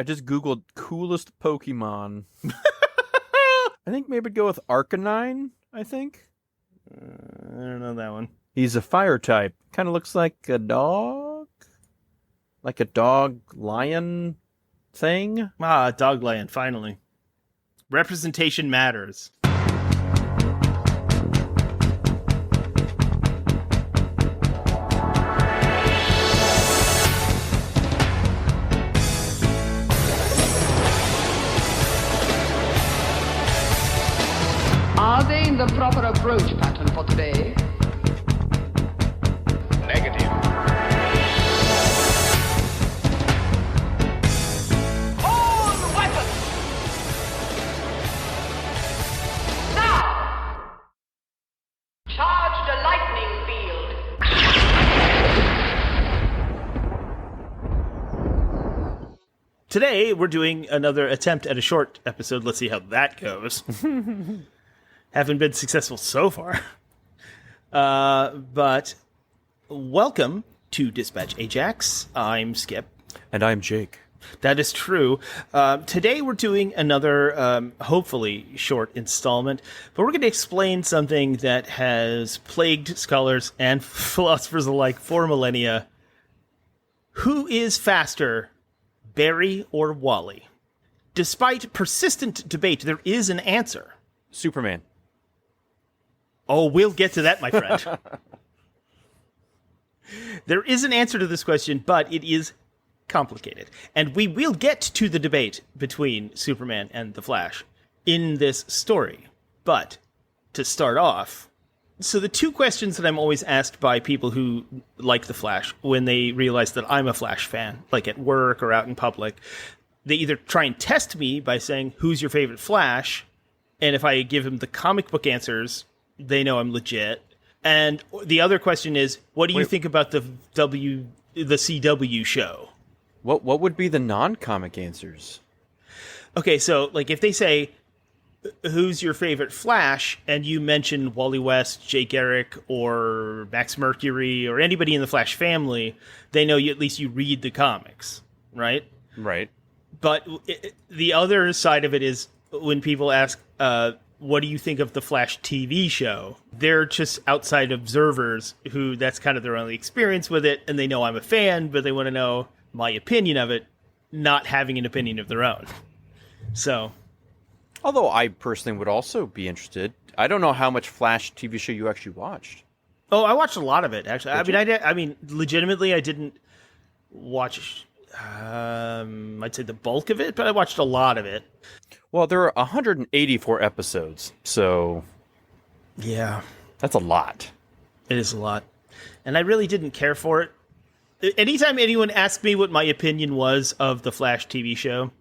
I just Googled coolest Pokemon. I think maybe I'd go with Arcanine, I think. I don't know that one. He's a fire type. Kind of looks like a dog. Like a dog lion thing. Ah, dog lion, finally. Representation matters. Are they in the proper approach pattern for today? Negative. All weapons! Now! Charge the lightning field. Today, we're doing another attempt at a short episode. Let's see how that goes. Haven't been successful so far. But welcome to Dispatch Ajax. I'm Skip. And I'm Jake. That is true. Today we're doing another, hopefully, short installment, but we're going to explain something that has plagued scholars and philosophers alike for millennia. Who is faster, Barry or Wally? Despite persistent debate, there is an answer. Superman. Oh, we'll get to that, my friend. There is an answer to this question, but it is complicated. And we will get to the debate between Superman and the Flash in this story. But to start off, so the two questions that I'm always asked by people who like the Flash when they realize that I'm a Flash fan, like at work or out in public, they either try and test me by saying, who's your favorite Flash? And if I give them the comic book answers, they know I'm legit. And the other question is, what do you think about the CW show? What would be the non-comic answers? Okay, so like if they say, who's your favorite Flash, and you mention Wally West, Jake Garrick, or Max Mercury, or anybody in the Flash family, they know you at least you read the comics, right? Right. But the other side of it is when people ask, what do you think of the Flash TV show? They're just outside observers who that's kind of their only experience with it, and they know I'm a fan, but they want to know my opinion of it, not having an opinion of their own. So, Although I personally would also be interested. I don't know how much Flash TV show you actually watched. oh, I watched a lot of it actually. I mean, legitimately, I didn't watch. I'd say the bulk of it, but I watched a lot of it. Well, there are 184 episodes, so Yeah, that's a lot. it is a lot, and I really didn't care for it. Anytime anyone asked me what my opinion was of the Flash TV show,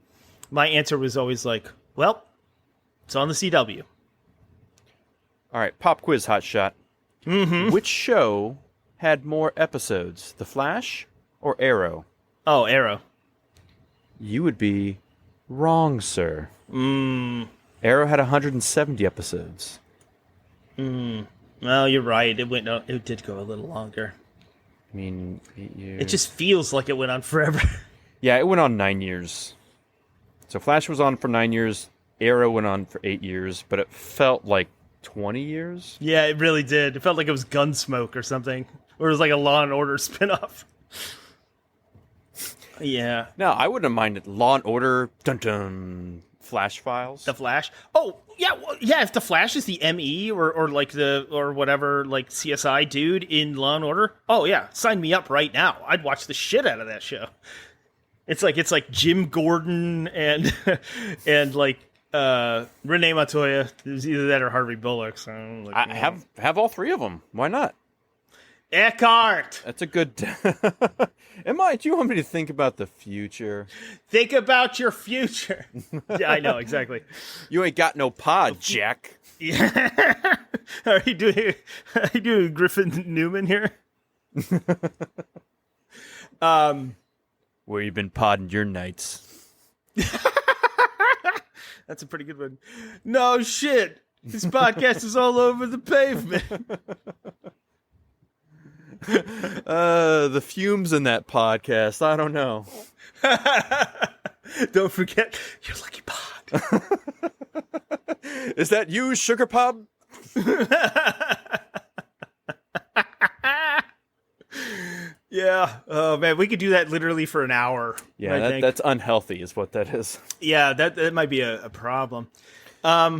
my answer was always like, well, it's on the CW. All right, pop quiz, hotshot. Mm-hmm. Which show had more episodes, The Flash or Arrow? Oh, Arrow. You would be wrong, sir. Arrow had 170 episodes. Well, you're right. It did go a little longer. I mean, 8 years. It just feels like it went on forever. Yeah, it went on 9 years. So Flash was on for 9 years. Arrow went on for 8 years, but it felt like 20 years. Yeah, it really did. It felt like it was Gunsmoke or something. Or it was like a Law and Order spinoff. Yeah. No, I wouldn't have minded Law and Order, dun-dun, Flash Files. The Flash. Oh, yeah, well, yeah. If the Flash is the ME or like or whatever, like CSI dude in Law and Order, oh yeah, sign me up right now. I'd watch the shit out of that show. It's like Jim Gordon and and like Renee Montoya. It was either that or Harvey Bullock. So like, I have all three of them. Why not? Eckhart. That's a good. Do you want me to think about the future? Think about your future. Yeah, I know exactly. You ain't got no pod, Jack. Yeah. Are you doing Griffin Newman here? Where you been podding your nights? That's a pretty good one. No shit. This podcast is all over the pavement. The fumes in that podcast, I don't know. Don't forget your lucky pod. Is that you, Sugar Pop? Yeah. Oh man, we could do that literally for an hour. Yeah, that's unhealthy, is what that is. Yeah, that might be a problem.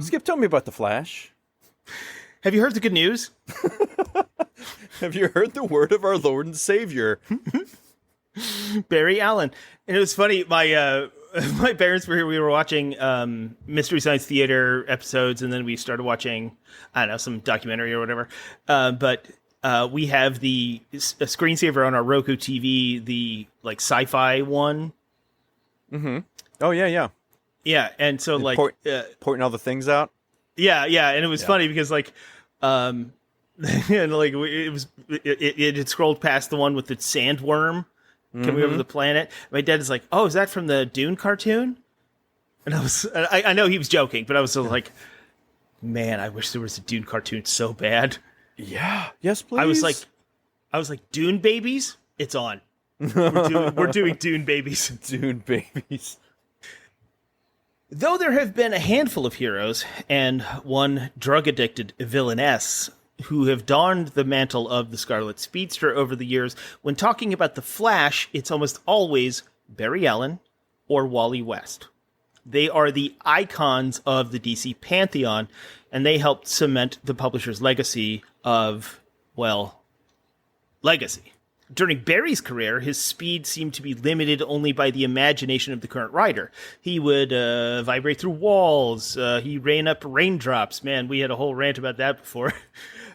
Skip, tell me about the Flash. Have you heard the good news? Have you heard the word of our Lord and Savior? Barry Allen. And it was funny, my my parents were here, we were watching Mystery Science Theater episodes, and then we started watching, I don't know, some documentary or whatever. But we have the screensaver on our Roku TV, the like sci-fi one. Mm-hmm. Oh, yeah. Yeah, and so like... pointing all the things out? Yeah, and it was funny because like... and like it had scrolled past the one with the sandworm coming over the planet. My dad is like, "Oh, is that from the Dune cartoon?" And I know he was joking, but I was like, "Man, I wish there was a Dune cartoon so bad." Yeah. Yes, please. I was like, Dune babies, it's on. We're doing Dune babies. Dune babies. Though there have been a handful of heroes and one drug-addicted villainess who have donned the mantle of the Scarlet Speedster over the years, when talking about the Flash, it's almost always Barry Allen or Wally West. They are the icons of the DC pantheon, and they helped cement the publisher's legacy of, well, legacy. During Barry's career, his speed seemed to be limited only by the imagination of the current writer. He would vibrate through walls. He ran up raindrops. Man, we had a whole rant about that before.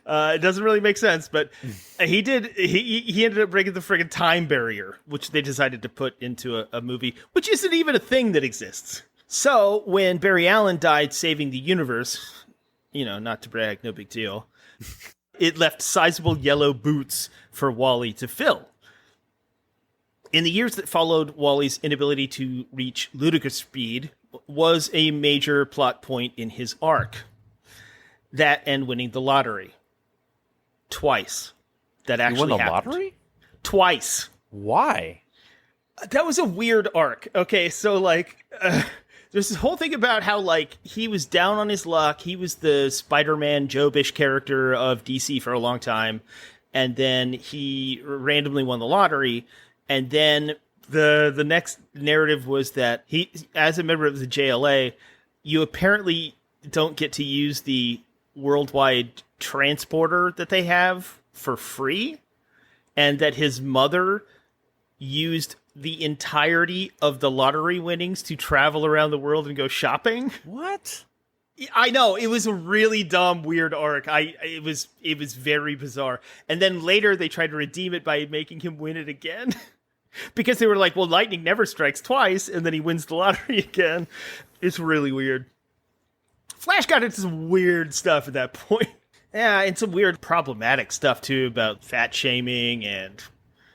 It doesn't really make sense, but he did. He ended up breaking the friggin' time barrier, which they decided to put into a movie, which isn't even a thing that exists. So when Barry Allen died saving the universe, not to brag, no big deal, it left sizable yellow boots for Wally to fill. In the years that followed, Wally's inability to reach ludicrous speed was a major plot point in his arc. That and winning the lottery. Twice. That actually happened. You won the happened. lottery? Twice. Why? That was a weird arc. Okay, so there's this whole thing about how he was down on his luck. He was the Spider-Man Joe-ish character of DC for a long time, and then he randomly won the lottery. And then the next narrative was that he, as a member of the JLA, you apparently don't get to use the worldwide transporter that they have for free, and that his mother used the entirety of the lottery winnings to travel around the world and go shopping. What? I know, it was a really dumb, weird arc. It was very bizarre. And then later they tried to redeem it by making him win it again. Because they were like, well, lightning never strikes twice, and then he wins the lottery again. It's really weird. Flash got into some weird stuff at that point. Yeah, and some weird problematic stuff too about fat shaming and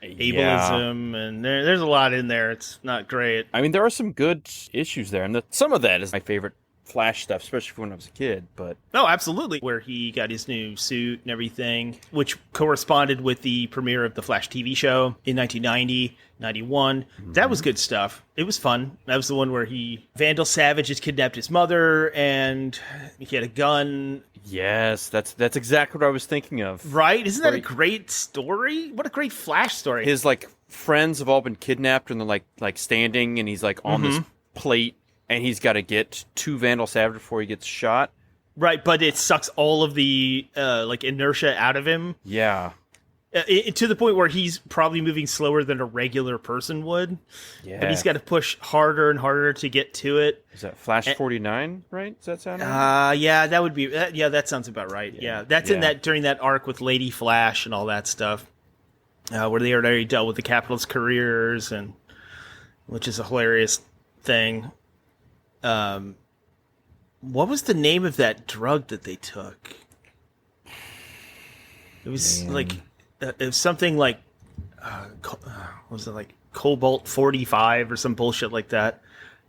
ableism, and there's a lot in there. It's not great. I mean, there are some good issues there, and some of that is my favorite Flash stuff, especially when I was a kid. But no, absolutely. Where he got his new suit and everything, which corresponded with the premiere of the Flash TV show in 1990, 91. Mm-hmm. That was good stuff. It was fun. That was the one where Vandal Savage has kidnapped his mother, and he had a gun. Yes, that's exactly what I was thinking of. Right? Isn't that a great story? What a great Flash story. His friends have all been kidnapped, and they're like standing, and he's on this plate, and he's got to get to Vandal Savage before he gets shot. Right, but it sucks all of the inertia out of him. Yeah. To the point where he's probably moving slower than a regular person would. Yeah. But he's got to push harder and harder to get to it. Is that Flash 49, right? Does that sound right? Yeah, that would be... that sounds about right. Yeah, that's in that during that arc with Lady Flash and all that stuff. Where they already dealt with the Capital's careers, and which is a hilarious thing. What was the name of that drug that they took? It was it was something like, what was it, Cobalt 45 or some bullshit like that.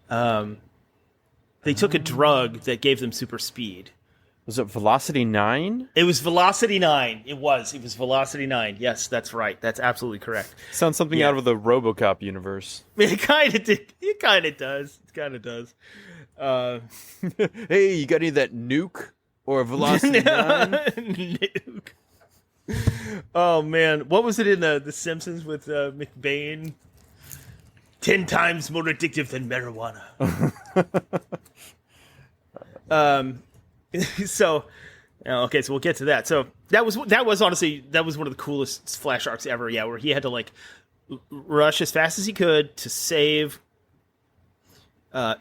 They took a drug that gave them super speed, Was it Velocity 9? It was Velocity 9. It was Velocity 9. Yes, that's right. That's absolutely correct. Sounds something out of the RoboCop universe. It kind of did. It kind of does. It kind of does. Hey, you got any of that nuke or Velocity 9? Nuke. Oh man, what was it in the Simpsons with McBain? 10 times more addictive than marijuana. So we'll get to that. So that was honestly one of the coolest Flash arcs ever. Yeah, where he had to like rush as fast as he could to save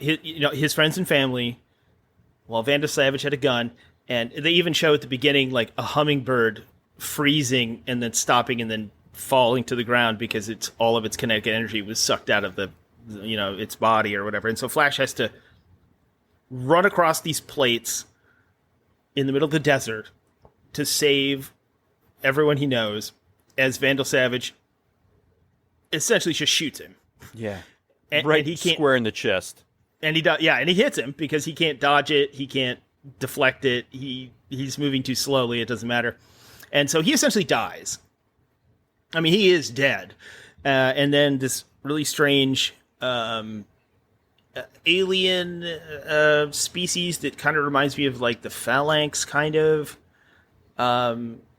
his friends and family, while Vandal Savage had a gun, and they even show at the beginning like a hummingbird freezing and then stopping and then falling to the ground because all of its kinetic energy was sucked out of its body or whatever. And so Flash has to run across these plates in the middle of the desert to save everyone he knows, as Vandal Savage essentially just shoots him. Yeah. And he can't, square in the chest. And he hits him because he can't dodge it, he can't deflect it, he's moving too slowly, it doesn't matter. And so he essentially dies. I mean, he is dead. And then this really strange alien species that kind of reminds me of like the Phalanx kind of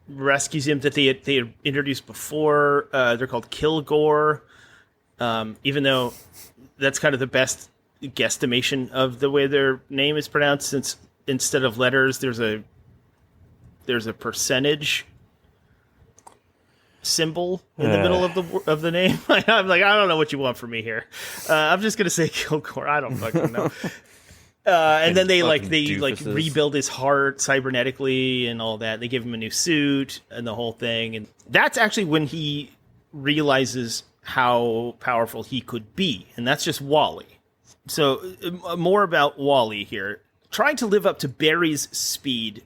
rescues him, that they had introduced before. They're called Kilgore, even though that's kind of the best guesstimation of the way their name is pronounced, since instead of letters there's a percentage symbol in the middle of the name. I'm like, I don't know what you want from me here. I'm just gonna say Kilgore. I don't fucking know. And then they rebuild his heart cybernetically and all that. They give him a new suit and the whole thing. And that's actually when he realizes how powerful he could be. And that's just Wally. So more about Wally here. Trying to live up to Barry's speed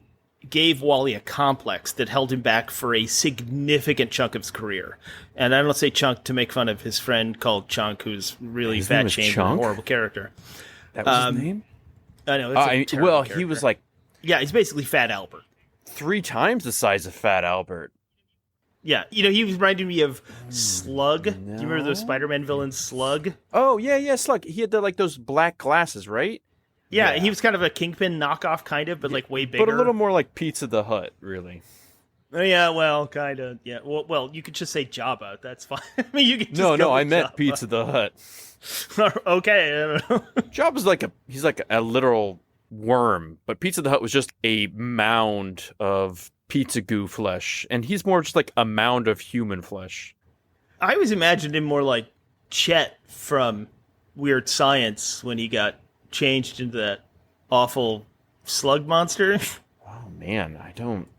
gave Wally a complex that held him back for a significant chunk of his career. And I don't say chunk to make fun of his friend called Chunk, who's really fat-shamed and a horrible character. That was his name? I know. Character. He was like... Yeah, he's basically Fat Albert. 3 times the size of Fat Albert. Yeah, he was reminding me of Slug. No. Do you remember the Spider-Man villain Slug? Oh, yeah, Slug. He had those black glasses, right? Yeah, he was kind of a Kingpin knockoff, kind of, but like way bigger. But a little more like Pizza the Hut, really. Yeah, well, kind of. Yeah, well, you could just say Jabba. That's fine. I mean, you could just I meant Jabba. Pizza the Hut. Okay, I don't know. Jabba's he's like a literal worm, but Pizza the Hut was just a mound of pizza goo flesh, and he's more just like a mound of human flesh. I always imagined him more like Chet from Weird Science when he got changed into that awful slug monster. Oh man, I don't.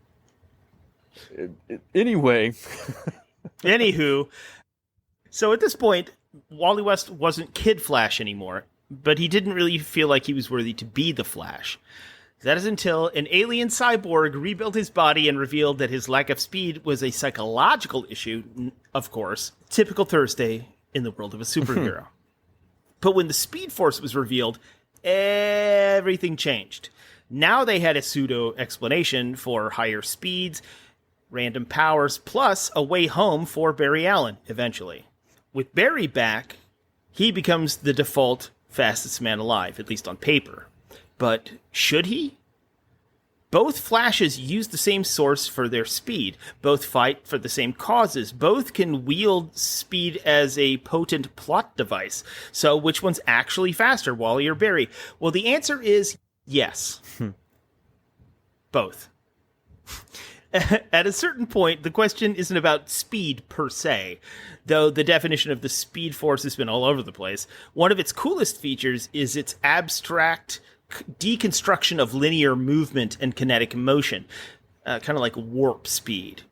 Anyway. Anywho, so at this point, Wally West wasn't Kid Flash anymore, but he didn't really feel like he was worthy to be the Flash. That is until an alien cyborg rebuilt his body and revealed that his lack of speed was a psychological issue, of course. Typical Thursday in the world of a superhero. But when the Speed Force was revealed, everything changed. Now they had a pseudo explanation for higher speeds, random powers, plus a way home for Barry Allen, eventually. With Barry back, he becomes the default fastest man alive, at least on paper. But should he? Both Flashes use the same source for their speed. Both fight for the same causes. Both can wield speed as a potent plot device. So which one's actually faster, Wally or Barry? Well, the answer is yes. Both. At a certain point, the question isn't about speed per se, though the definition of the Speed Force has been all over the place. One of its coolest features is its abstract deconstruction of linear movement and kinetic motion, kind of like warp speed.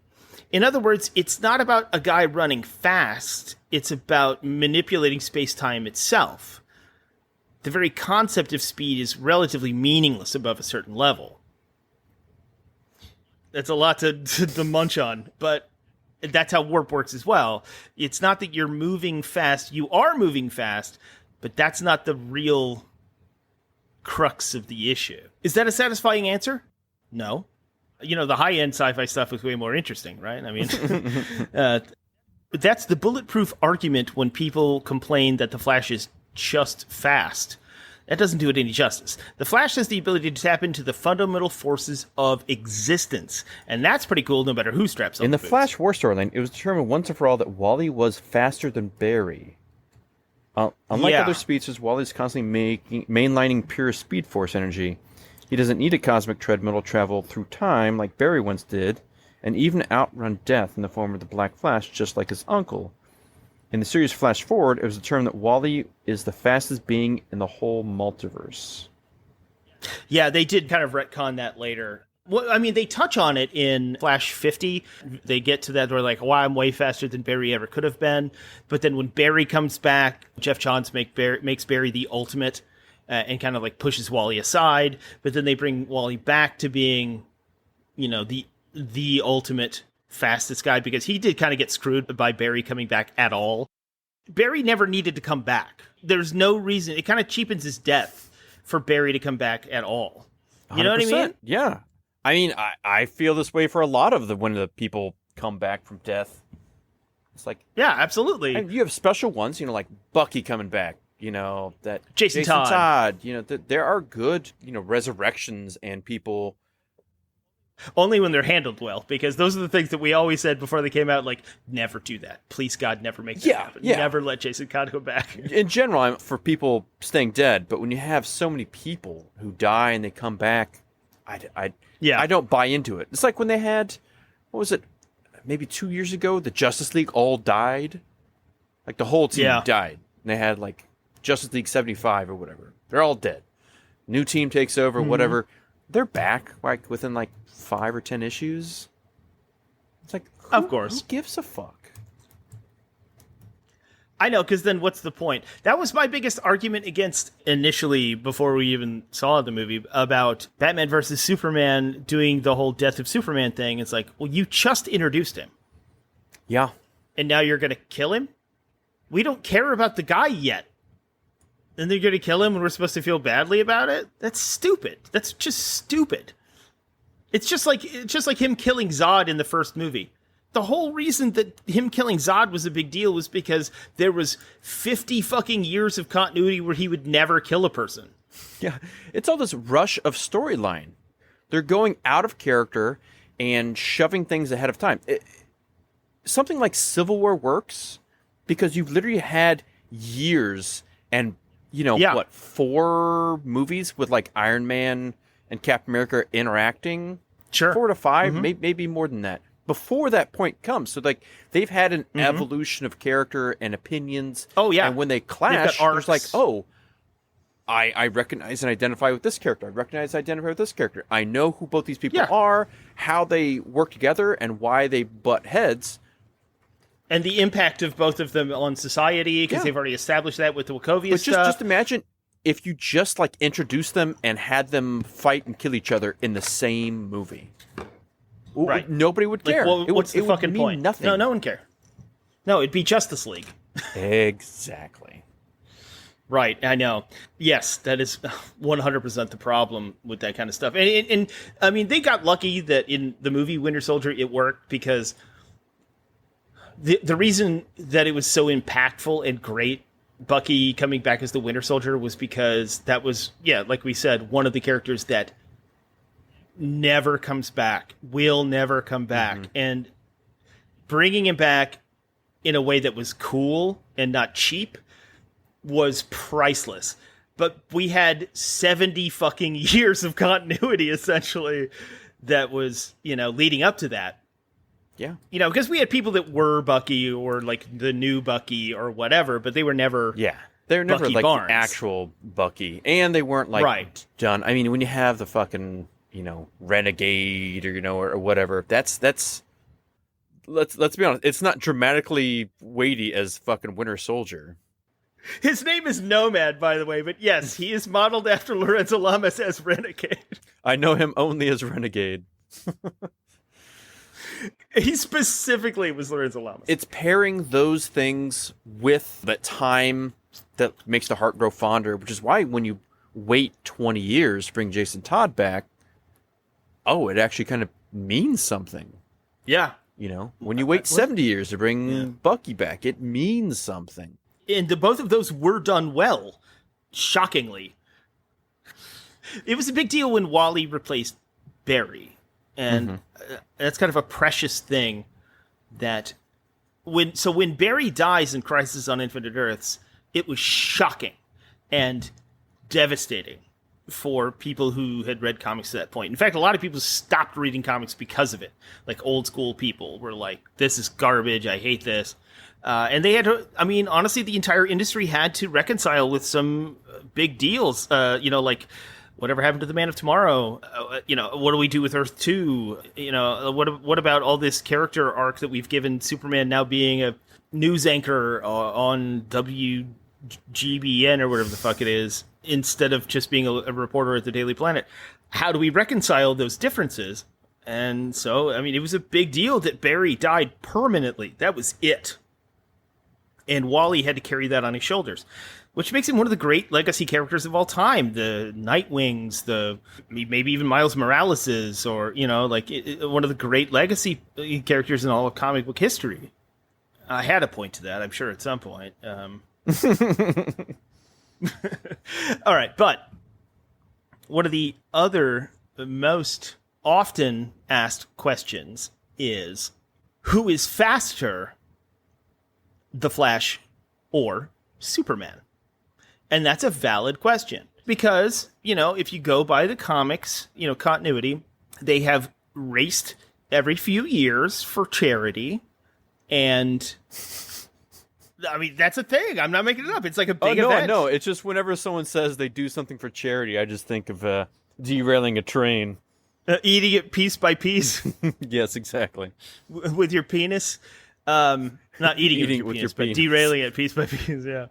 In other words, it's not about a guy running fast, it's about manipulating space-time itself. The very concept of speed is relatively meaningless above a certain level. That's a lot to munch on, but that's how warp works as well. It's not that you're moving fast, you are moving fast, but that's not the real crux of the issue. Is that a satisfying answer? No. The high-end sci-fi stuff is way more interesting, right? I mean, that's the bulletproof argument when people complain that the Flash is just fast. That doesn't do it any justice. The Flash has the ability to tap into the fundamental forces of existence, and that's pretty cool no matter who straps on In the boots. Flash War storyline, it was determined once and for all that Wally was faster than Barry. Unlike Yeah. other speedsters, Wally's constantly mainlining pure Speed Force energy. He doesn't need a cosmic treadmill to travel through time like Barry once did, and even outrun death in the form of the Black Flash, just like his uncle. In the series Flash Forward, it was determined that Wally is the fastest being in the whole multiverse. Yeah, they did kind of retcon that later. Well, I mean, they touch on it in Flash 50. They get to that where like, wow, I'm way faster than Barry ever could have been. But then when Barry comes back, Jeff Johns makes Barry the ultimate and kind of like pushes Wally aside. But then they bring Wally back to being, the ultimate fastest guy because he did kind of get screwed by Barry coming back at all. Barry never needed to come back. There's no reason. It kind of cheapens his death for Barry to come back at all. You know what I mean? Yeah. I mean, I feel this way for a lot of when the people come back from death. It's like, yeah, absolutely. and you have special ones, like Bucky coming back, that Jason Todd. There are good, resurrections and people. Only when they're handled well, because those are the things that we always said before they came out, like, never do that. Please, God, never make that happen. Yeah. Never let Jason Todd go back. In general, I'm for people staying dead, but when you have so many people who die and they come back, I don't buy into it. It's like when they had, what was it, maybe 2 years ago, the Justice League all died. Like, the whole team died. And they had, like, Justice League 75 or whatever. They're all dead. New team takes over, whatever. They're back, like, within, like, 5 or 10 issues. It's like, Of course. Who gives a fuck? I know, because then what's the point? That was my biggest argument against initially, before we even saw the movie, about Batman versus Superman doing the whole Death of Superman thing. It's like, well, you just introduced him. Yeah. And now you're going to kill him? We don't care about the guy yet. And they're going to kill him and we're supposed to feel badly about it? That's stupid. That's just stupid. It's just like him killing Zod in the first movie. The whole reason that him killing Zod was a big deal was because there was 50 fucking years of continuity where he would never kill a person. Yeah. It's all this rush of storyline. They're going out of character and shoving things ahead of time. Something like Civil War works because you've literally had years and, 4 movies with like Iron Man and Captain America interacting? Sure. 4 to 5, maybe more than that. Before that point comes. So, like, they've had an evolution of character and opinions. Oh, yeah. And when they clash, there's like, I recognize and identify with this character. I recognize and identify with this character. I know who both these people are, how they work together, and why they butt heads. And the impact of both of them on society, because they've already established that with the Wachovia stuff. But just imagine if you just, like, introduced them and had them fight and kill each other in the same movie. Right. Nobody would care. Like, what's the fucking mean point? Nothing. No one care. No, it'd be Justice League. Exactly. Right, I know. Yes, that is 100% the problem with that kind of stuff. And I mean, they got lucky that in the movie Winter Soldier it worked because the reason that it was so impactful and great, Bucky coming back as the Winter Soldier, was because that was, like we said, one of the characters that never comes back, will never come back. And bringing him back in a way that was cool and not cheap was priceless. But we had 70 fucking years of continuity, essentially, that was, leading up to that. Yeah. Because we had people that were Bucky or, like, the new Bucky or whatever, but they were never... Yeah. They were never, Bucky like, Barnes. the actual Bucky. And they weren't, like, done. I mean, when you have the fucking, Renegade or whatever, that's... Let's be honest, it's not dramatically weighty as fucking Winter Soldier. His name is Nomad, by the way, but yes, he is modeled after Lorenzo Lamas as Renegade. I know him only as Renegade. He specifically was Lorenzo Lamas. It's pairing those things with that time that makes the heart grow fonder, which is why when you wait 20 years to bring Jason Todd back, oh, it actually kind of means something. Yeah. You know, when you wait 70 years to bring Bucky back, it means something. And both of those were done well, shockingly. It was a big deal when Wally replaced Barry. And that's kind of a precious thing that when Barry dies in Crisis on Infinite Earths, it was shocking and devastating for people who had read comics to that point. In fact, a lot of people stopped reading comics because of it. Like old school people were like, this is garbage, I hate this. And they had to, I mean, honestly, the entire industry had to reconcile with some big deals. Like whatever happened to the Man of Tomorrow? What do we do with Earth 2? What about all this character arc that we've given Superman now being a news anchor on WGBN or whatever the fuck it is, instead of just being a reporter at the Daily Planet? How do we reconcile those differences? And so, I mean, it was a big deal that Barry died permanently. That was it. And Wally had to carry that on his shoulders, which makes him one of the great legacy characters of all time. The Nightwings, maybe even Miles Morales's, or, one of the great legacy characters in all of comic book history. I had a point to that, I'm sure, at some point. All right, but one of the other most often asked questions is, who is faster, the Flash or Superman? And that's a valid question because, if you go by the comics, continuity, they have raced every few years for charity. And I mean, that's a thing. I'm not making it up. It's like a big event. No, it's just whenever someone says they do something for charity, I just think of derailing a train. Eating it piece by piece. Yes, exactly. With your penis. Not eating it with your penis, but derailing it piece by piece, yeah.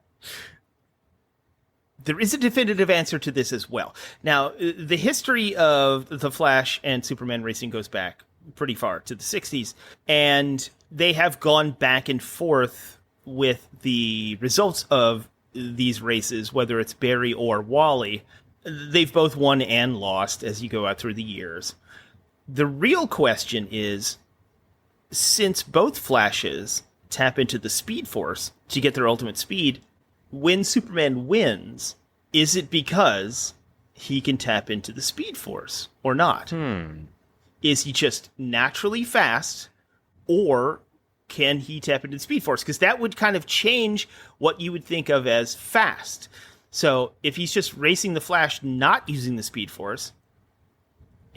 There is a definitive answer to this as well. Now, the history of the Flash and Superman racing goes back pretty far to the 60s, and they have gone back and forth with the results of these races, whether it's Barry or Wally. They've both won and lost as you go out through the years. The real question is, since both Flashes tap into the Speed Force to get their ultimate speed, when Superman wins, is it because he can tap into the Speed Force or not? Is he just naturally fast, or can he tap into the Speed Force? Because that would kind of change what you would think of as fast. So if he's just racing the Flash not using the Speed Force,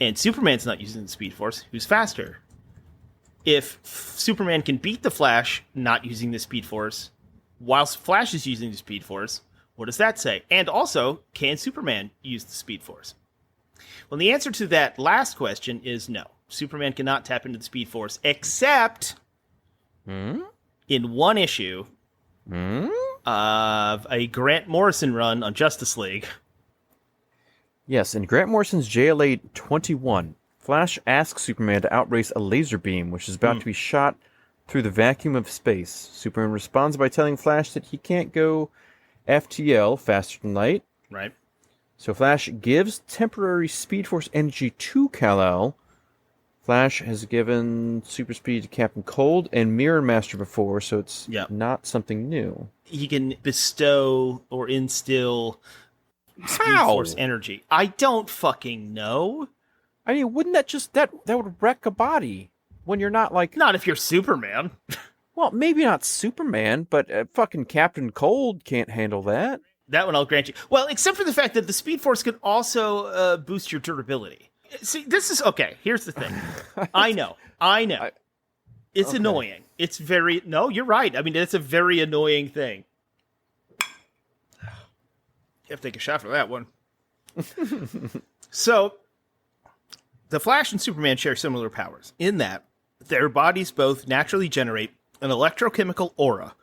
and Superman's not using the Speed Force, who's faster? If Superman can beat the Flash not using the Speed Force, whilst Flash is using the Speed Force, what does that say? And also, can Superman use the Speed Force? Well, the answer to that last question is no. Superman cannot tap into the Speed Force, except in one issue of a Grant Morrison run on Justice League. Yes, in Grant Morrison's JLA 21, Flash asks Superman to outrace a laser beam, which is about to be shot through the vacuum of space. Superman responds by telling Flash that he can't go FTL, faster than light. Right. So Flash gives temporary Speed Force energy to Kal-El. Flash has given super speed to Captain Cold and Mirror Master before, so it's not something new. He can bestow or instill Speed Force energy. I don't fucking know. I mean, wouldn't that just, that would wreck a body when you're not like... Not if you're Superman. Well, maybe not Superman, but fucking Captain Cold can't handle that. That one I'll grant you. Well, except for the fact that the Speed Force can also boost your durability. See, this is... Okay, here's the thing. I know. It's annoying. It's very... No, you're right. I mean, it's a very annoying thing. You have to take a shot for that one. So... The Flash and Superman share similar powers in that their bodies both naturally generate an electrochemical aura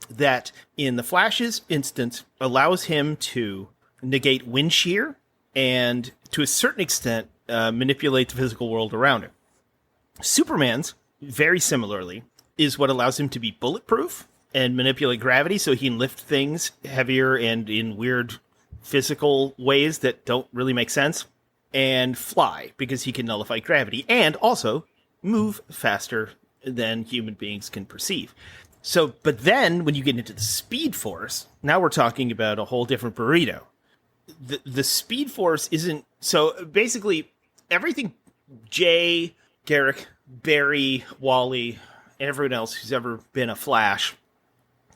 that, in the Flash's instance, allows him to negate wind shear and, to a certain extent, manipulate the physical world around him. Superman's, very similarly, is what allows him to be bulletproof and manipulate gravity so he can lift things heavier and in weird physical ways that don't really make sense. and fly because he can nullify gravity, and also move faster than human beings can perceive. So, but then when you get into the Speed Force, now we're talking about a whole different burrito. The Speed Force isn't... So basically, everything Jay, Garrick, Barry, Wally, everyone else who's ever been a Flash,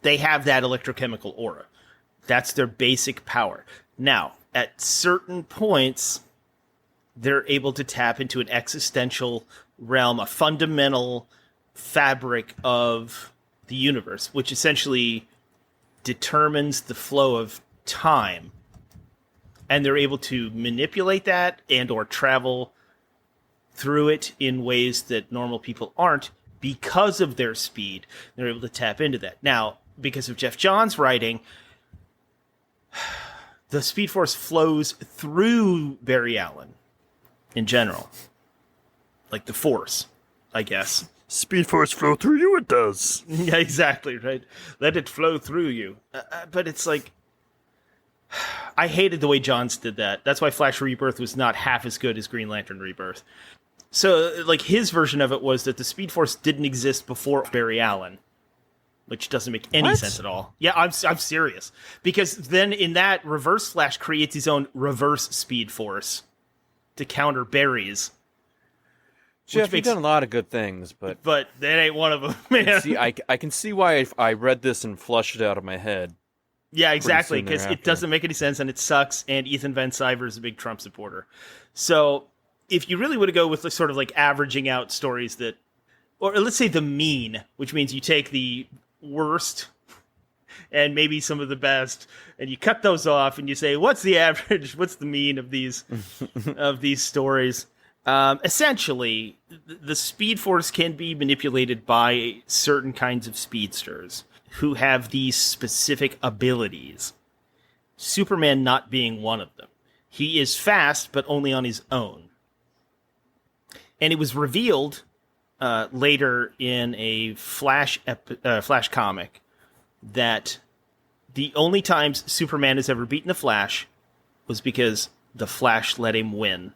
they have that electrochemical aura. That's their basic power. Now, at certain points, they're able to tap into an existential realm, a fundamental fabric of the universe, which essentially determines the flow of time. And they're able to manipulate that and or travel through it in ways that normal people aren't because of their speed. They're able to tap into that. Now, because of Jeff Johns' writing, the Speed Force flows through Barry Allen in general. Like the Force, I guess. Speed Force flow through you, it does. Yeah, exactly, right? Let it flow through you. But it's like... I hated the way Johns did that. That's why Flash Rebirth was not half as good as Green Lantern Rebirth. So, like, his version of it was that the Speed Force didn't exist before Barry Allen, which doesn't make any sense at all. Yeah, I'm serious. Because then in that, Reverse Flash creates his own Reverse Speed Force to counter Barry's. Jeff, you've done a lot of good things, but that ain't one of them, man. See, I can see why if I read this and flushed it out of my head. Yeah, exactly, because it doesn't make any sense, and it sucks, and Ethan Van Sciver is a big Trump supporter. So, if you really want to go with the sort of like averaging out stories that, or let's say the mean, which means you take the worst and maybe some of the best, and you cut those off, and you say, what's the average, what's the mean of these stories? Essentially, the Speed Force can be manipulated by certain kinds of speedsters who have these specific abilities. Superman not being one of them. He is fast, but only on his own. And it was revealed later in a Flash comic that the only times Superman has ever beaten the Flash was because the Flash let him win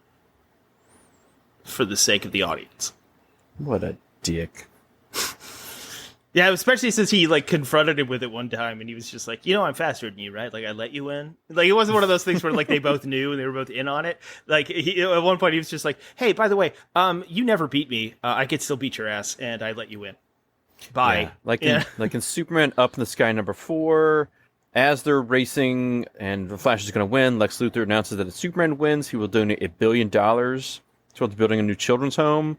for the sake of the audience. What a dick. Yeah, especially since he like confronted him with it one time, and he was just like, "You know, I'm faster than you, right? Like, I let you win." Like, it wasn't one of those things where like they both knew and they were both in on it. Like, at one point, he was just like, "Hey, by the way, you never beat me. I could still beat your ass, and I let you win. Bye." Yeah. Like in Superman Up in the Sky #4, as they're racing and the Flash is going to win, Lex Luthor announces that if Superman wins, he will donate $1 billion towards building a new children's home.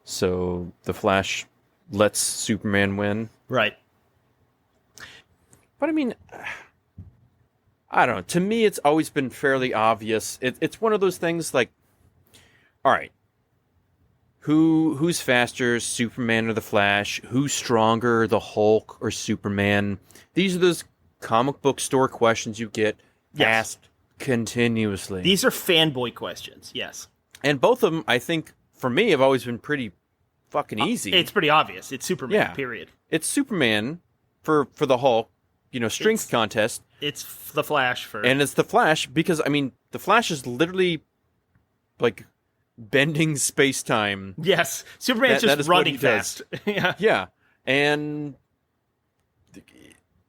So the Flash lets Superman win. Right. But I mean, I don't know. To me, it's always been fairly obvious. It's one of those things like, all right, who's faster, Superman or the Flash? Who's stronger, the Hulk or Superman? These are those comic book store questions you get asked continuously. These are fanboy questions, yes. And both of them, I think, for me, have always been pretty fucking easy. It's pretty obvious. It's Superman, period. It's Superman for the Hulk, strength contest. It's the Flash for... And it's the Flash because, I mean, the Flash is literally, like, bending space-time. Yes. Superman's just running fast. Yeah. And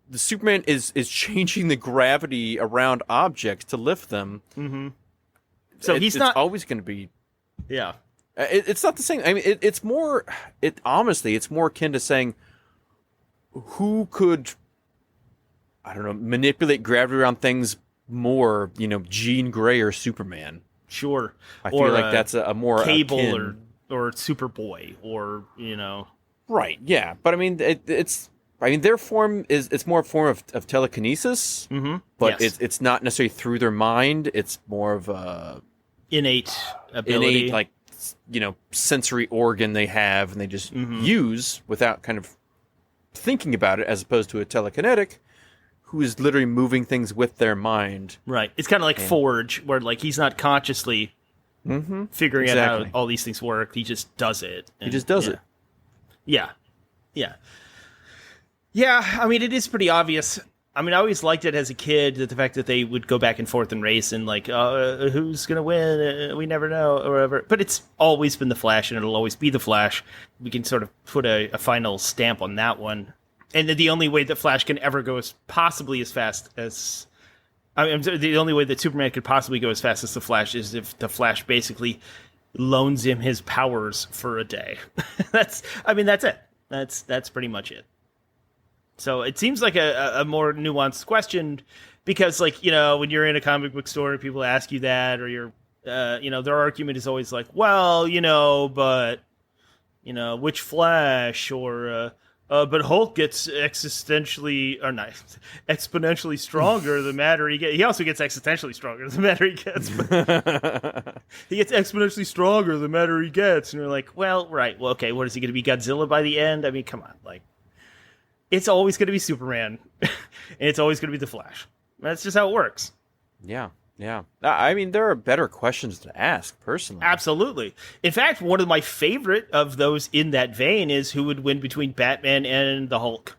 the Superman is changing the gravity around objects to lift them. Mm-hmm. So it's always going to be... Yeah. It's not the same. I mean, it's more... honestly, it's more akin to saying who could, I don't know, manipulate gravity around things more, Jean Grey or Superman. Sure. I feel like that's a more Cable akin... or Superboy or, Right, yeah. But I mean, their form it's more a form of telekinesis, but it's not necessarily through their mind. It's more of a innate ability, like sensory organ they have, and they just use without kind of thinking about it, as opposed to a telekinetic who is literally moving things with their mind. Right. It's kind of like Forge, where like he's not consciously figuring out how all these things work. He just does it. He just does it. Yeah. Yeah. Yeah, I mean, it is pretty obvious. I mean, I always liked it as a kid, that the fact that they would go back and forth and race and like, who's going to win? We never know, or whatever. But it's always been the Flash, and it'll always be the Flash. We can sort of put a final stamp on that one. And the only way that Flash can ever go possibly as fast as... the only way that Superman could possibly go as fast as the Flash is if the Flash basically loans him his powers for a day. That's it. That's pretty much it. So it seems like a more nuanced question, because, like, you know, when you're in a comic book store and people ask you that, or you're, you know, their argument is always like, well, you know, but, you know, which Flash, or, but Hulk gets exponentially stronger the madder he gets. He also gets existentially stronger the madder he gets. He gets exponentially stronger the madder he gets. And you're like, well, right. Well, okay, what is he going to be, Godzilla by the end? I mean, come on, like. It's always going to be Superman, and it's always going to be the Flash. That's just how it works. Yeah. I mean, there are better questions to ask, personally. Absolutely. In fact, one of my favorite of those in that vein is who would win between Batman and the Hulk.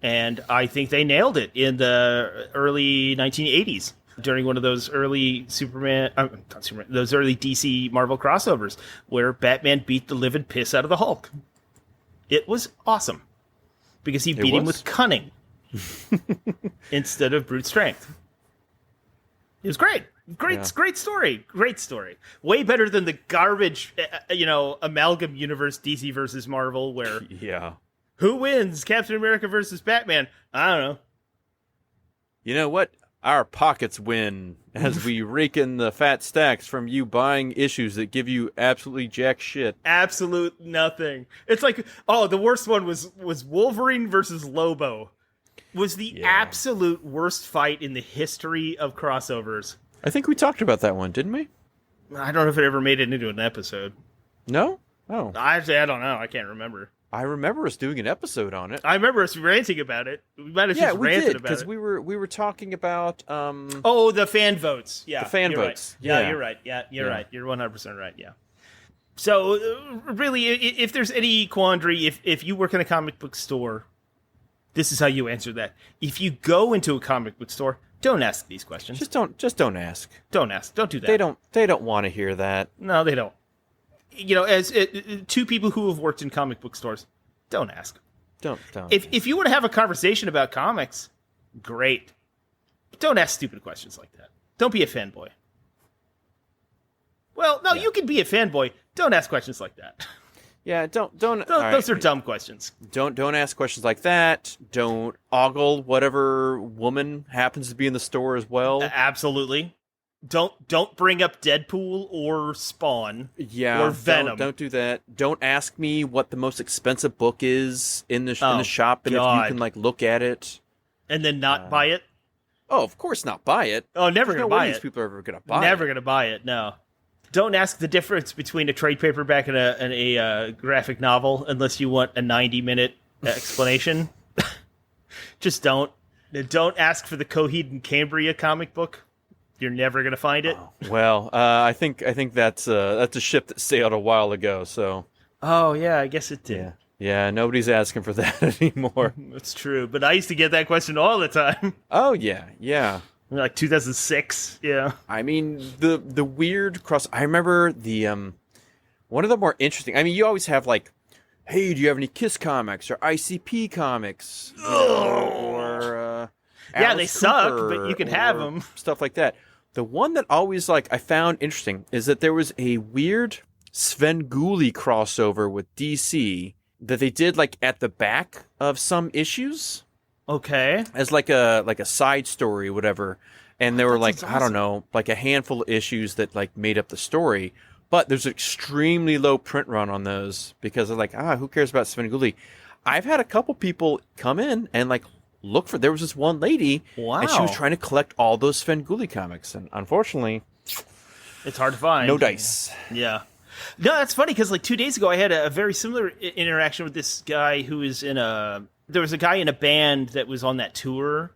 And I think they nailed it in the early 1980s, during one of those early those early DC Marvel crossovers, where Batman beat the living piss out of the Hulk. It was awesome. Because he beat him with cunning instead of brute strength. It was great. Great story. Great story. Way better than the garbage, amalgam universe DC versus Marvel, where who wins, Captain America versus Batman? I don't know. You know what? Our pockets win as we rake in the fat stacks from you buying issues that give you absolutely jack shit. Absolute nothing. It's like, the worst one was Wolverine versus Lobo. Was the absolute worst fight in the history of crossovers. I think we talked about that one, didn't we? I don't know if it ever made it into an episode. No? Oh. I don't know. I can't remember. I remember us doing an episode on it. I remember us ranting about it. We might have just ranted about it. Because we were talking about... the fan votes. Yeah, the fan votes. Right. Yeah, you're right. Yeah, you're right. You're 100% right, yeah. So, really, if there's any quandary, if you work in a comic book store, this is how you answer that. If you go into a comic book store, don't ask these questions. Just don't ask. Don't ask. Don't do that. They don't want to hear that. No, they don't. You know, as two people who have worked in comic book stores, don't ask. Don't. If you want to have a conversation about comics, great. But don't ask stupid questions like that. Don't be a fanboy. Well, no, you can be a fanboy. Don't ask questions like that. Yeah, don't. Those are dumb questions. Don't ask questions like that. Don't ogle whatever woman happens to be in the store as well. Absolutely. Don't bring up Deadpool or Spawn or Venom. Don't do that. Don't ask me what the most expensive book is in the shop, and if you can look at it and then not buy it. Oh, of course not buy it. Oh, never gonna buy it. These people are ever gonna buy it. Never gonna buy it. No. Don't ask the difference between a trade paperback and a graphic novel unless you want a 90-minute explanation. Just don't. Don't ask for the Coheed and Cambria comic book. You're never going to find it. Oh, well, I think that's a ship that sailed a while ago. So. Oh yeah, I guess it did. Yeah, nobody's asking for that anymore. That's true, but I used to get that question all the time. Oh yeah. Like 2006. Yeah. I mean, the weird cross. I remember the one of the more interesting. I mean, you always have like, hey, do you have any Kiss comics or ICP comics? Or yeah, Alice they suck, Cooper, but you can have them. Stuff like that. The one that always I found interesting is that there was a weird Svengoolie crossover with DC that they did at the back of some issues. Okay. As a side story, whatever. And there were awesome. I don't know, a handful of issues that made up the story. But there's an extremely low print run on those because they're who cares about Svengoolie? I've had a couple people come in and look for. There was this one lady, and she was trying to collect all those Svengoolie comics, and unfortunately, it's hard to find. No dice. Yeah. No, that's funny because 2 days ago I had a very similar interaction with this guy who is in a. There was a guy in a band that was on that tour.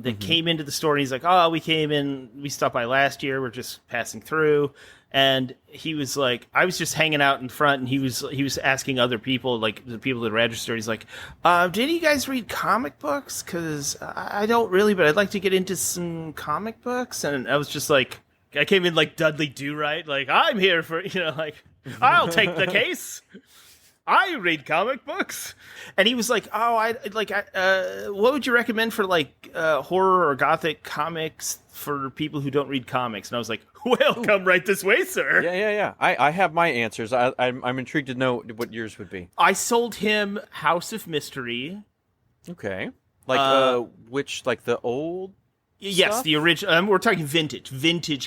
that came into the store. And he's like, "Oh, we stopped by last year. We're just passing through." And he was like, I was just hanging out in front, and he was asking other people, like the people that registered. He's like, "Did you guys read comic books? Because I don't really, but I'd like to get into some comic books." And I was just like, I came in like Dudley Do-Right, like, I'm here for, like, I'll take the case. I read comic books. And he was like, "Oh, what would you recommend for like horror or gothic comics for people who don't read comics?" And I was like, "Well, come right this way, sir." Yeah. I have my answers. I'm intrigued to know what yours would be. I sold him House of Mystery. Okay. Like which, like the old Yes, stuff? the original. We're talking vintage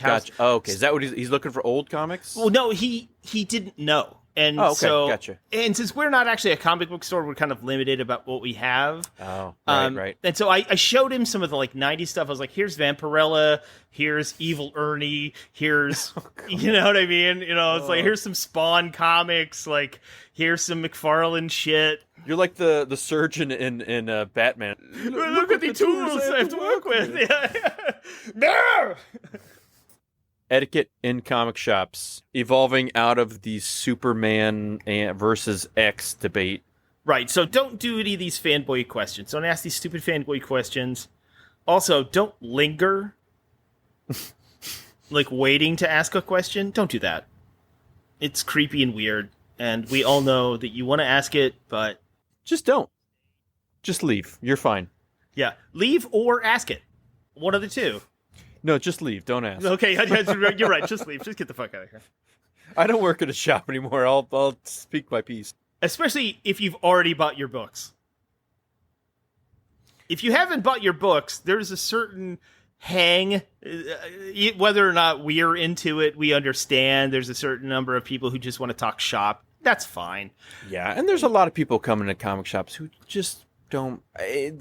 House. Gotcha. Oh, okay. Is that what he's looking for? Old comics? Well, no, he didn't know. And gotcha. And since we're not actually a comic book store, we're kind of limited about what we have. Oh, right. And so I showed him some of the like 90s stuff. I was like, "Here's Vampirella, here's Evil Ernie, here's," you know what I mean? It's like, here's some Spawn comics, like, here's some McFarlane shit. You're like the surgeon in Batman. Look at the tools I have to work with. Yeah. No! Etiquette in comic shops, evolving out of the Superman versus X debate. Right, so don't do any of these fanboy questions. Don't ask these stupid fanboy questions. Also, don't linger, like waiting to ask a question. Don't do that. It's creepy and weird, and we all know that you want to ask it, but... Just don't. Just leave. You're fine. Yeah, leave or ask it. One of the two. No, just leave. Don't ask. Okay, you're right. Just leave. Just get the fuck out of here. I don't work at a shop anymore. I'll speak my piece. Especially if you've already bought your books. If you haven't bought your books, there's a certain hang. Whether or not we're into it, we understand. There's a certain number of people who just want to talk shop. That's fine. Yeah, and there's a lot of people coming to comic shops who just don't, they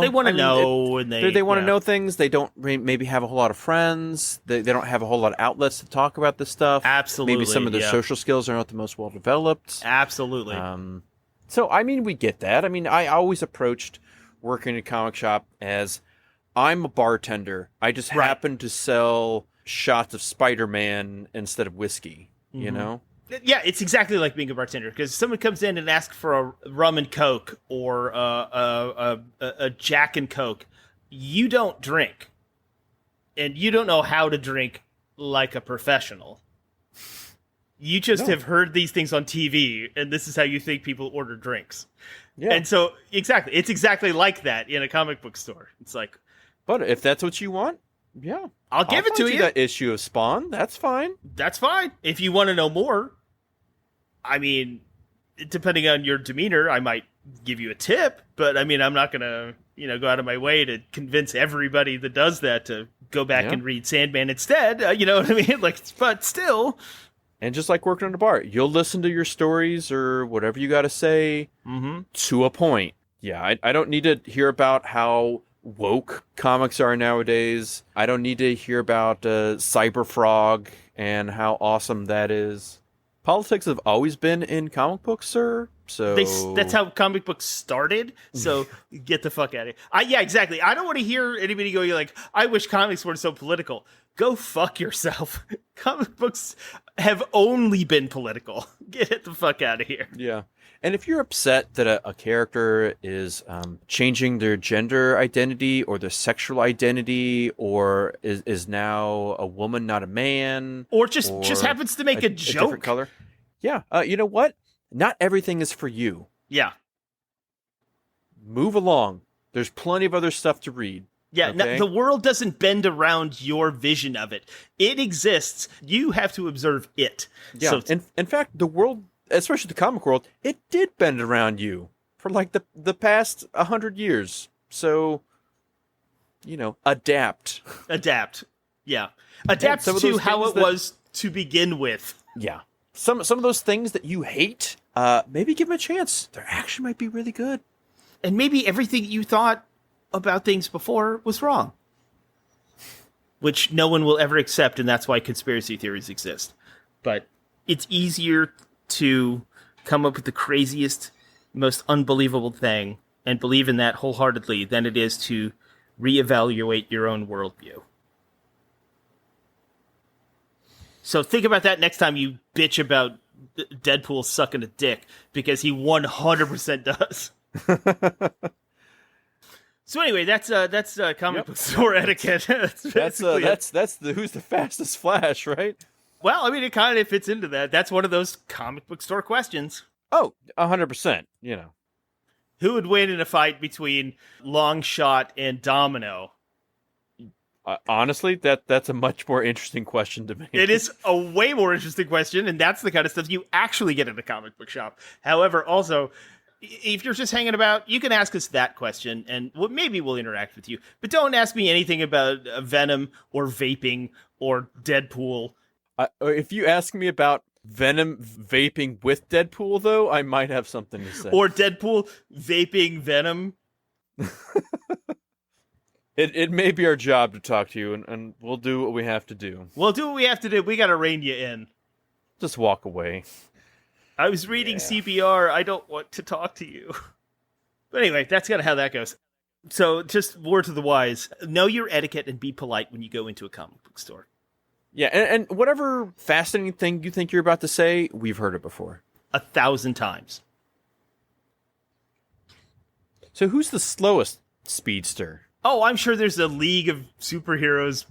want to know, and they want to know things. They don't maybe have a whole lot of friends. They don't have a whole lot of outlets to talk about this stuff. Absolutely, maybe some of their social skills are not the most well developed. Absolutely. So I mean, we get that. I mean, I always approached working in a comic shop as, I'm a bartender. I just happen to sell shots of Spider-Man instead of whiskey. You know. Yeah, it's exactly like being a bartender, because someone comes in and asks for a rum and coke or a Jack and Coke. You don't drink, and you don't know how to drink like a professional. You just have heard these things on TV, and this is how you think people order drinks. Yeah. And so, exactly, it's exactly like that in a comic book store. It's like, but if that's what you want, yeah, I'll give it to you. That issue of Spawn, that's fine. That's fine. If you want to know more, I mean, depending on your demeanor, I might give you a tip. But I mean, I'm not gonna, go out of my way to convince everybody that does that to go back and read Sandman instead. You know what I mean? Like, but still. And just like working in a bar, you'll listen to your stories or whatever you got to say to a point. Yeah, I don't need to hear about how woke comics are nowadays. I don't need to hear about Cyber Frog and how awesome that is. Politics have always been in comic books, sir. So that's how comic books started. So get the fuck out of here. Yeah, exactly. I don't want to hear anybody go like, "I wish comics weren't so political." Go fuck yourself. Comic books have only been political. Get the fuck out of here. Yeah. And if you're upset that a character is changing their gender identity or their sexual identity, or is now a woman, not a man, or just happens to make a joke, different color, yeah, you know what? Not everything is for you. Yeah. Move along. There's plenty of other stuff to read. Yeah, okay? The world doesn't bend around your vision of it. It exists. You have to observe it. Yeah. So, in fact, the world, especially the comic world, it did bend around you for like the past 100 years. So, adapt. Adapt. Yeah. Adapt to how it was to begin with. Yeah. Some of those things that you hate, maybe give them a chance. They actually might be really good. And maybe everything you thought about things before was wrong. Which no one will ever accept, and that's why conspiracy theories exist. But it's easier to come up with the craziest, most unbelievable thing and believe in that wholeheartedly than it is to reevaluate your own worldview. So think about that next time you bitch about Deadpool sucking a dick, because he 100% does. So anyway, that's comic book store etiquette. that's the who's the fastest Flash, right? Well, I mean, it kind of fits into that. That's one of those comic book store questions. Oh, 100%. You know, who would win in a fight between Longshot and Domino? Honestly, that's a much more interesting question to me. It is a way more interesting question, and that's the kind of stuff you actually get in a comic book shop. However, also, if you're just hanging about, you can ask us that question, and maybe we'll interact with you. But don't ask me anything about Venom or vaping or Deadpool. If you ask me about Venom vaping with Deadpool, though, I might have something to say. Or Deadpool vaping Venom. It may be our job to talk to you, and we'll do what we have to do. We'll do what we have to do. We gotta rein you in. Just walk away. I was reading CPR. I don't want to talk to you. But anyway, that's kind of how that goes. So just word to the wise. Know your etiquette and be polite when you go into a comic book store. Yeah, and whatever fascinating thing you think you're about to say, we've heard it before. 1,000 times. So who's the slowest speedster? Oh, I'm sure there's a League of Superheroes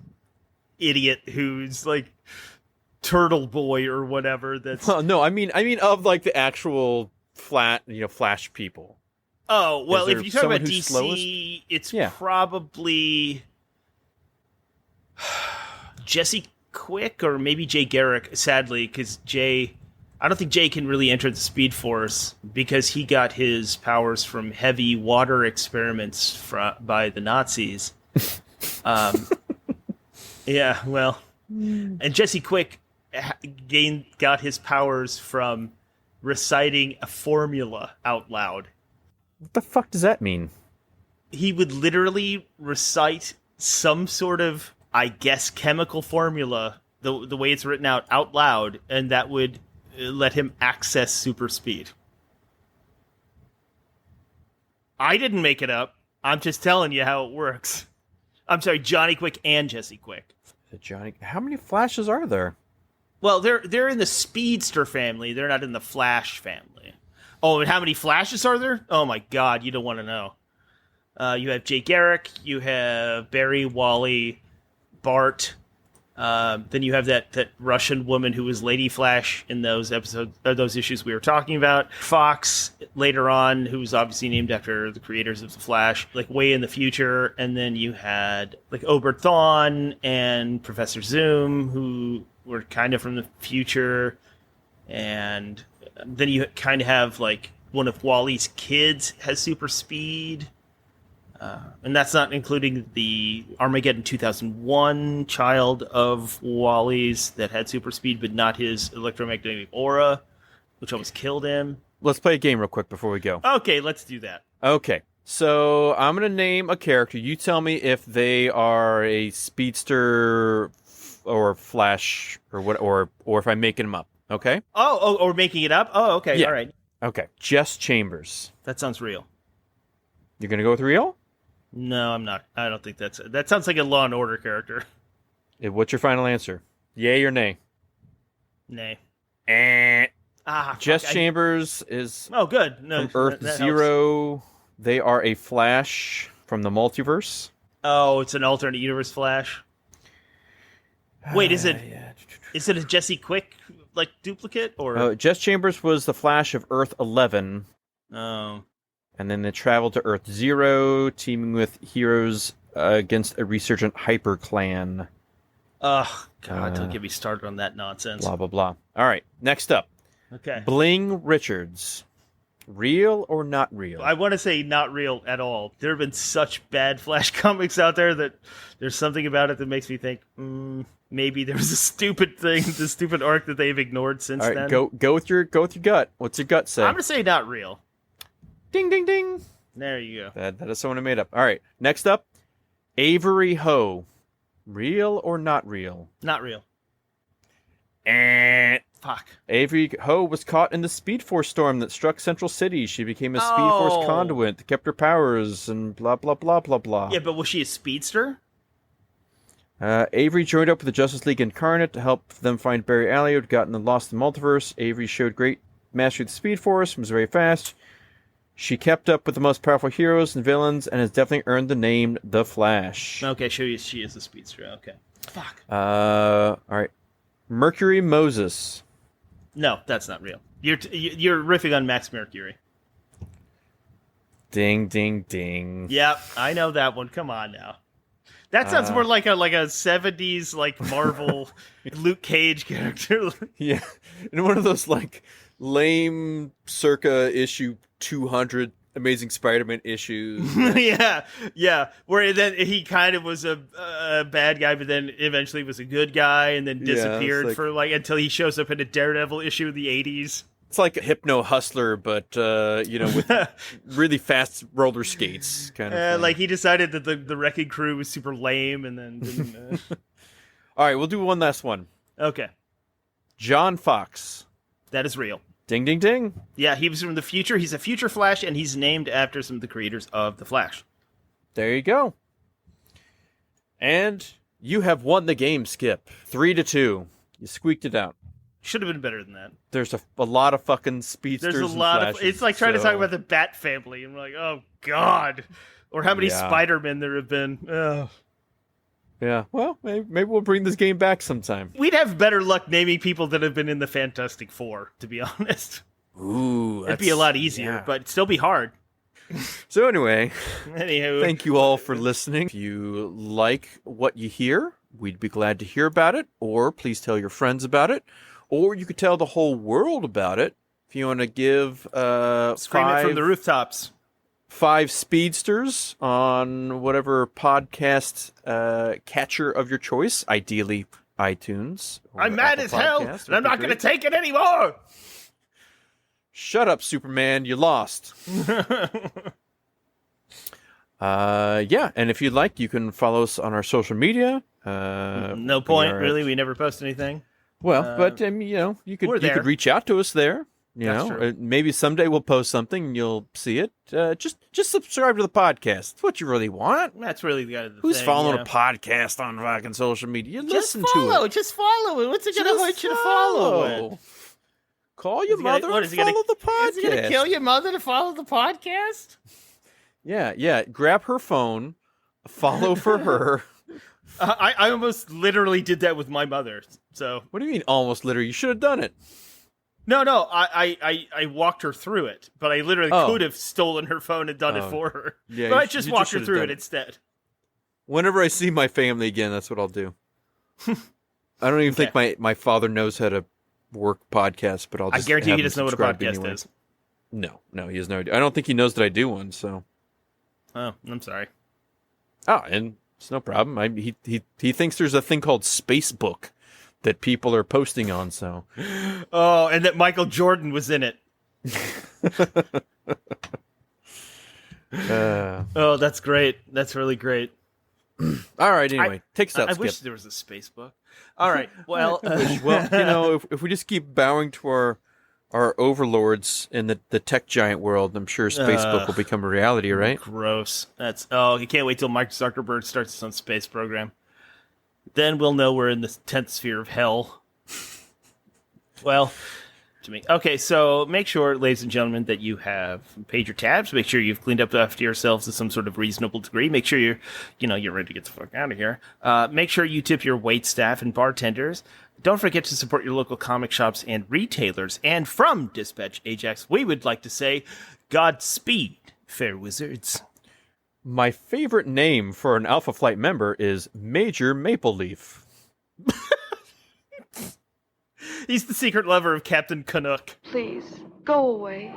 idiot who's like Turtle Boy or whatever. That's no, I mean of like the actual Flash people. Oh well, if you talk about DC, slowest? It's probably Jesse Quick or maybe Jay Garrick. Sadly, because I don't think Jay can really enter the Speed Force because he got his powers from heavy water experiments by the Nazis. Yeah, well, and Jesse Quick got his powers from reciting a formula out loud. What the fuck does that mean? He would literally recite some sort of, I guess, chemical formula, the way it's written out loud, and that would let him access super speed. I didn't make it up. I'm just telling you how it works. I'm sorry, Johnny Quick and Jesse Quick. How many Flashes are there? Well, they're in the Speedster family. They're not in the Flash family. Oh, and how many Flashes are there? Oh my God, you don't want to know. You have Jay Garrick. You have Barry, Wally, Bart. Then you have that Russian woman who was Lady Flash in those issues we were talking about. Fox later on, who was obviously named after the creators of the Flash, like way in the future. And then you had like Obert Thawne and Professor Zoom, who were kind of from the future. And then you kind of have like one of Wally's kids has super speed. And that's not including the Armageddon 2001 child of Wally's that had super speed, but not his electromagnetic aura, which almost killed him. Let's play a game real quick before we go. Okay, let's do that. Okay, so I'm going to name a character. You tell me if they are a speedster or Flash or what, or if I'm making them up. Okay? Oh, or making it up? Oh, okay, yeah. All right. Okay, Jess Chambers. That sounds real. You're going to go with real? No, I'm not. I don't think that sounds like a Law and Order character. What's your final answer? Yay or nay? Nay. Jess Chambers is good. No, from Earth that Zero. Helps. They are a Flash from the multiverse. Oh, it's an alternate universe Flash. Wait, is it a Jesse Quick like duplicate or? Jess Chambers was the Flash of Earth 11. Oh. And then they travel to Earth Zero, teaming with heroes against a resurgent Hyper Clan. Ugh, God, don't get me started on that nonsense. Blah, blah, blah. All right, next up. Okay. Bling Richards. Real or not real? I want to say not real at all. There have been such bad Flash comics out there that there's something about it that makes me think, maybe there was a stupid thing, the stupid arc that they've ignored since all right, then. Go with your gut. What's your gut say? I'm going to say not real. Ding, ding, ding. There you go. That is someone who made up. All right. Next up, Avery Ho. Real or not real? Not real. fuck. Avery Ho was caught in the Speed Force storm that struck Central City. She became a Speed Force conduit that kept her powers and blah, blah, blah, blah, blah. Yeah, but was she a speedster? Avery joined up with the Justice League Incarnate to help them find Barry Allen, who had gotten lost in the multiverse. Avery showed great mastery of the Speed Force and was very fast. She kept up with the most powerful heroes and villains and has definitely earned the name The Flash. Okay, she is a speedster. Okay. Fuck. All right. Mercury Moses. No, that's not real. You're riffing on Max Mercury. Ding, ding, ding. Yep, I know that one. Come on now. That sounds more like a 70s like Marvel Luke Cage character. Yeah, in one of those like lame circa issue 200 Amazing Spider-Man issues. yeah. Where then he kind of was a bad guy, but then eventually was a good guy, and then disappeared for until he shows up in a Daredevil issue of the 80s. It's like a hypno hustler, but with really fast roller skates kind of thing. Like he decided that the Wrecking Crew was super lame, and then didn't. All right, we'll do one last one. Okay. John Fox. That is real. Ding, ding, ding. Yeah, he was from the future. He's a future Flash, and he's named after some of the creators of the Flash. There you go. And you have won the game, Skip. 3-2. You squeaked it out. Should have been better than that. There's a lot of fucking speedsters. There's a lot of. It's like trying to talk about the Bat family, and we're like, oh god, or how many Spider-Men there have been. Ugh. Yeah. Well, maybe we'll bring this game back sometime. We'd have better luck naming people that have been in the Fantastic Four, to be honest. Ooh, it'd be a lot easier, but it'd still be hard. So anyway, anywho, thank you all for listening. If you like what you hear, we'd be glad to hear about it, or please tell your friends about it. Or you could tell the whole world about it if you want to give scream it from the rooftops. 5 speedsters on whatever podcast catcher of your choice, ideally iTunes. I'm mad as hell, and I'm not going to take it anymore. Shut up, Superman. You lost. And if you'd like, you can follow us on our social media. No point, really. We never post anything. Well, but you could reach out to us there. Maybe someday we'll post something and you'll see it. Just subscribe to the podcast. That's what you really want. That's really the Who's following a podcast on fucking social media? Just Listen follow. to it. Just follow it. What's it going to hurt you to follow it? Call your mother and follow the podcast. Is it going to kill your mother to follow the podcast? Yeah. Grab her phone. Follow for her. I almost literally did that with my mother. So what do you mean almost literally? You should have done it. No. I walked her through it, but I literally could have stolen her phone and done it for her. Yeah, but I just walked her through it instead. Whenever I see my family again, that's what I'll do. I don't even think my father knows how to work podcasts, but I guarantee he doesn't know what a podcast is. No, he has no idea. I don't think he knows that I do one. So. Oh, I'm sorry. Oh, and it's no problem. He thinks there's a thing called Facebook that people are posting on. So. Oh, and that Michael Jordan was in it. Oh, that's great. That's really great. All right. Anyway, take us out. I wish there was a space book. All right. Well, if we just keep bowing to our overlords in the tech giant world, I'm sure Spacebook will become a reality, right? Gross. You can't wait till Mark Zuckerberg starts his own space program. Then we'll know we're in the 10th sphere of hell. Well, to me. Okay, so make sure, ladies and gentlemen, that you have paid your tabs. Make sure you've cleaned up after yourselves to some sort of reasonable degree. Make sure you're ready to get the fuck out of here. Make sure you tip your wait staff and bartenders. Don't forget to support your local comic shops and retailers. And from Dispatch Ajax, we would like to say, Godspeed, fair wizards. My favorite name for an Alpha Flight member is Major Maple Leaf. He's the secret lover of Captain Canuck. Please, go away.